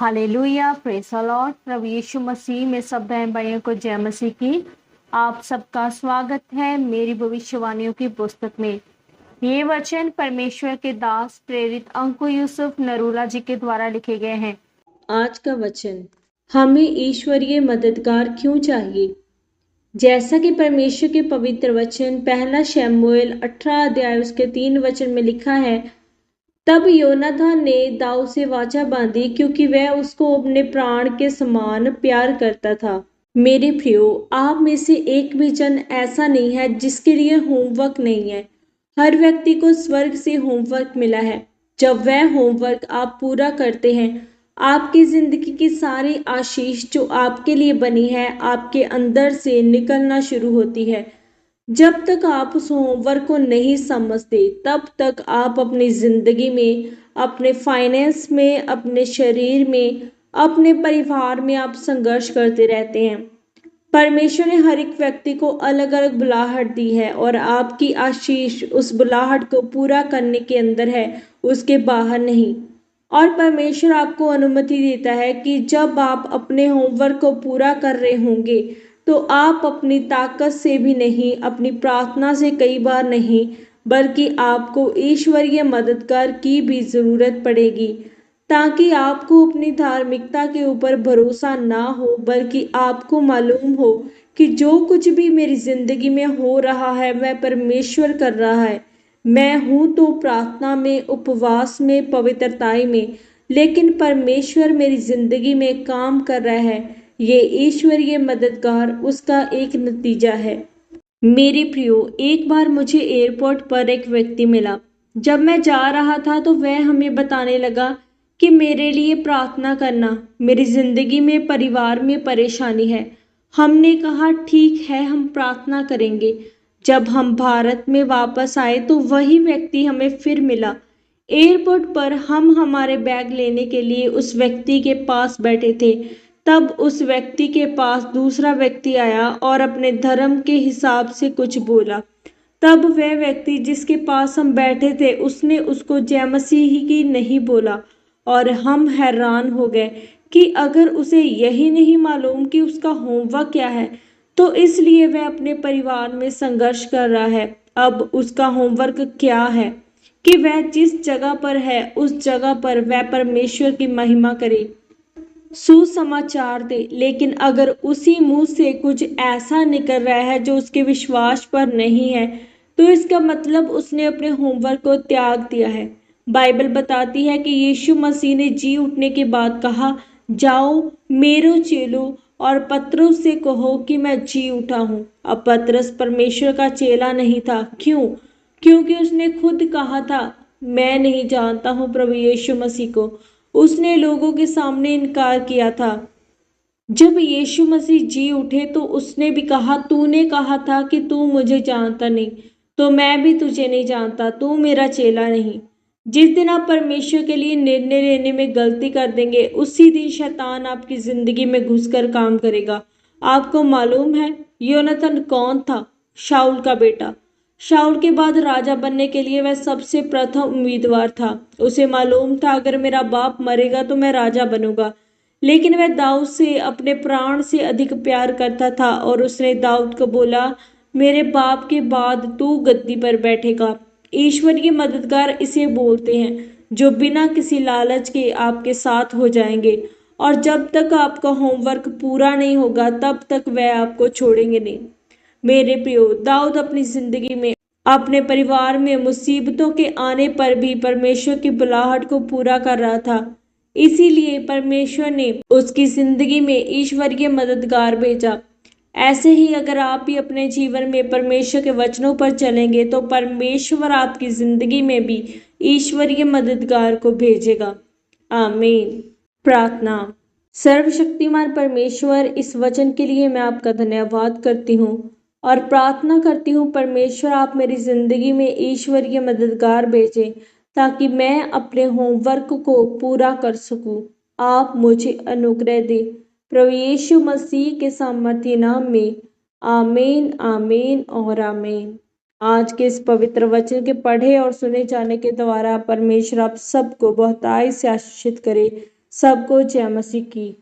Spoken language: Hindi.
Hallelujah, praise the Lord. प्रभु यीशु मसीह में सब बहन भाइयों को जय मसीह की। आप सबका स्वागत है मेरी भविष्यवाणियों की पुस्तक में। ये वचन परमेश्वर के दास प्रेरित अंकु यूसुफ नरूला जी के द्वारा लिखे गए हैं। आज का वचन, हमें ईश्वरीय मददगार क्यों चाहिए। जैसा कि परमेश्वर के पवित्र वचन पहला शमूएल 18 अध्याय उसके 3 वचन में लिखा है, तब योनाथान ने दाऊद से वाचा बांधी क्योंकि वह उसको अपने प्राण के समान प्यार करता था। मेरे प्रियो, आप में से एक भी जन ऐसा नहीं है जिसके लिए होमवर्क नहीं है। हर व्यक्ति को स्वर्ग से होमवर्क मिला है। जब वह होमवर्क आप पूरा करते हैं, आपकी जिंदगी की सारी आशीष जो आपके लिए बनी है आपके अंदर से निकलना शुरू होती है। जब तक आप उस होमवर्क को नहीं समझते तब तक आप अपनी जिंदगी में, अपने फाइनेंस में, अपने शरीर में, अपने परिवार में आप संघर्ष करते रहते हैं। परमेश्वर ने हर एक व्यक्ति को अलग अलग बुलाहट दी है और आपकी आशीष उस बुलाहट को पूरा करने के अंदर है, उसके बाहर नहीं। और परमेश्वर आपको अनुमति देता है कि जब आप अपने होमवर्क को पूरा कर रहे होंगे तो आप अपनी ताकत से भी नहीं, अपनी प्रार्थना से कई बार नहीं, बल्कि आपको ईश्वरीय मददगार की भी जरूरत पड़ेगी, ताकि आपको अपनी धार्मिकता के ऊपर भरोसा ना हो, बल्कि आपको मालूम हो कि जो कुछ भी मेरी जिंदगी में हो रहा है वह परमेश्वर कर रहा है। मैं हूं तो प्रार्थना में, उपवास में, पवित्रताई में, लेकिन परमेश्वर मेरी जिंदगी में काम कर रहा है। ये ईश्वरीय मददगार उसका एक नतीजा है। मेरे प्रियो, एक बार मुझे एयरपोर्ट पर एक व्यक्ति मिला। जब मैं जा रहा था तो वह हमें बताने लगा कि मेरे लिए प्रार्थना करना, मेरी जिंदगी में, परिवार में परेशानी है। हमने कहा ठीक है, हम प्रार्थना करेंगे। जब हम भारत में वापस आए तो वही व्यक्ति हमें फिर मिला। एयरपोर्ट पर हम हमारे बैग लेने के लिए उस व्यक्ति के पास बैठे थे। तब उस व्यक्ति के पास दूसरा व्यक्ति आया और अपने धर्म के हिसाब से कुछ बोला। तब वह व्यक्ति जिसके पास हम बैठे थे उसने उसको जय मसीह की नहीं बोला और हम हैरान हो गए कि अगर उसे यही नहीं मालूम कि उसका होमवर्क क्या है तो इसलिए वह अपने परिवार में संघर्ष कर रहा है। अब उसका होमवर्क क्या है कि वह जिस जगह पर है उस जगह पर वह परमेश्वर की महिमा करे, सुसमाचार दे। लेकिन अगर उसी मुंह से कुछ ऐसा निकल रहा है जो उसके विश्वास पर नहीं है तो इसका मतलब उसने अपने होमवर्क को त्याग दिया है। बाइबल बताती है कि यीशु मसीह ने जी उठने के बाद कहा, जाओ मेरो चेलो और पतरस से कहो कि मैं जी उठा हूं। अब पतरस परमेश्वर का चेला नहीं था। क्यों? क्योंकि उसने खुद कहा था, मैं नहीं जानता हूं प्रभु यीशु मसीह को। उसने लोगों के सामने इनकार किया था। जब यीशु मसीह जी उठे तो उसने भी कहा, तूने कहा था कि तू मुझे जानता नहीं, तो मैं भी तुझे नहीं जानता, तू मेरा चेला नहीं। जिस दिन आप परमेश्वर के लिए निर्णय लेने में गलती कर देंगे उसी दिन शैतान आपकी जिंदगी में घुसकर काम करेगा। आपको मालूम है योनाथन कौन था? शाऊल का बेटा। शाऊल के बाद राजा बनने के लिए वह सबसे प्रथम उम्मीदवार था। उसे मालूम था अगर मेरा बाप मरेगा तो मैं राजा बनूंगा। लेकिन वह दाऊद से अपने प्राण से अधिक प्यार करता था और उसने दाऊद को बोला, मेरे बाप के बाद तू गद्दी पर बैठेगा। ईश्वरीय मददगार इसे बोलते हैं जो बिना किसी लालच के आपके साथ हो जाएंगे और जब तक आपका होमवर्क पूरा नहीं होगा तब तक वह आपको छोड़ेंगे नहीं। मेरे प्रियो, दाऊद अपनी जिंदगी में, अपने परिवार में मुसीबतों के आने पर भी परमेश्वर की बुलाहट को पूरा कर रहा था। इसीलिए परमेश्वर ने उसकी जिंदगी में ईश्वरीय मददगार भेजा। ऐसे ही अगर आप भी अपने जीवन में परमेश्वर के वचनों पर चलेंगे तो परमेश्वर आपकी जिंदगी में भी ईश्वरीय मददगार को भेजेगा। आमीन। प्रार्थना। सर्वशक्तिमान परमेश्वर, इस वचन के लिए मैं आपका धन्यवाद करती हूँ और प्रार्थना करती हूँ परमेश्वर आप मेरी जिंदगी में ईश्वरीय मददगार भेजें ताकि मैं अपने होमवर्क को पूरा कर सकूं। आप मुझे अनुग्रह दे प्रभु यीशु मसीह के सामर्थ्य नाम में। आमीन, आमीन और आमीन। आज के इस पवित्र वचन के पढ़े और सुने जाने के द्वारा परमेश्वर आप सबको बहुतायत से आशीषित करे। सबको जय मसीह की।